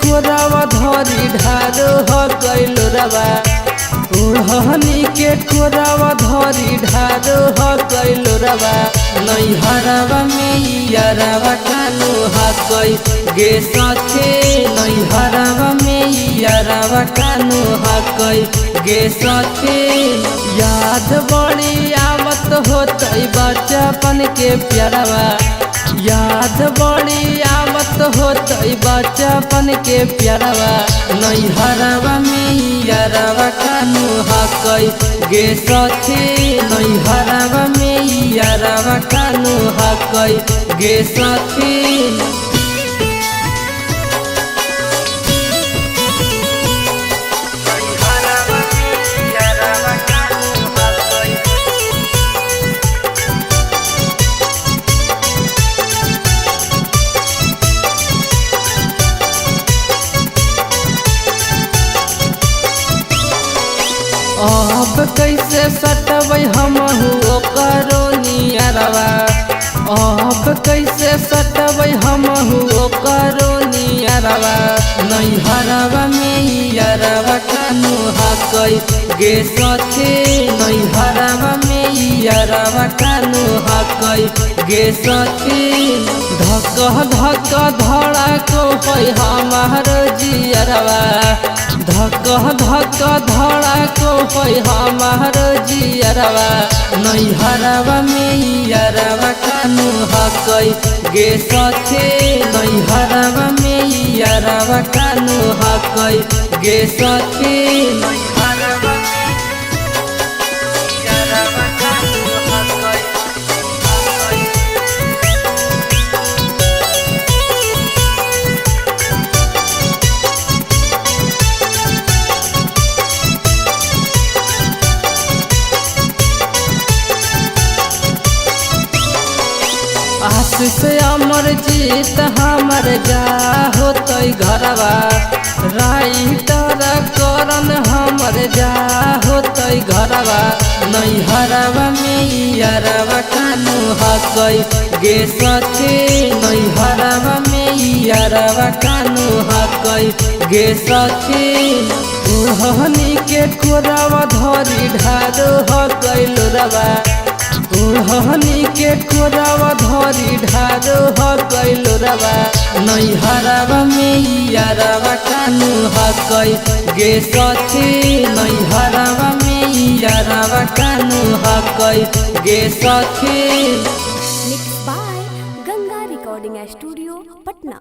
कोरावा धरी ढारो हो गइल रवा ओढ़नी के कोरावा धरी ढारो हो गइल रवा नैहरवा में यारवा कानो हकई गे सखे नैहरवा में यारवा कानो हकई गे सखे याद बड़ी आवत होतई बचपन के प्यारवा याद बड़ी आवत होतई बचपन के प्यारवा नैहरवा में यारवा कानो हकई गे सखे नैहरवा में यारवा कानो हकई गे सखे अब कैसे सटबै हमहू ओकरो नियरवा अब कैसे सटबै हमहू ओकरो नियरवा नैहरवा में यारवा कानो हकई गे सखे नैहरवा में यारवा कानो हकई गे सखे धक धक धड़क होई हमार जियरवा धक धक धड़क होई हमार जियरवा नैहरवा में यारवा कानो हकई गे सखे नैहरवा में यारवा कानो हकई गे सखे नैहरवा में यारवा कानो हकई आशीष अमर जीत हमर जा होतई घरवा राइटर करन हमर जा होतई घरवा नैहरवा में यारवा कानो हकई गे सखे नैहरवा में यारवा कानो हकई गे सखे ओढ़नी के कोरावा धरी ढारो हो गइल रवा ओढ़नी के कोरावा धरी ढारो हो गइल रवा नैहरवा में यारवा कानो हकई गे सखे नैहरवा में यारवा कानो हकई गे सखे। Mix by Ganga recording studio Patna.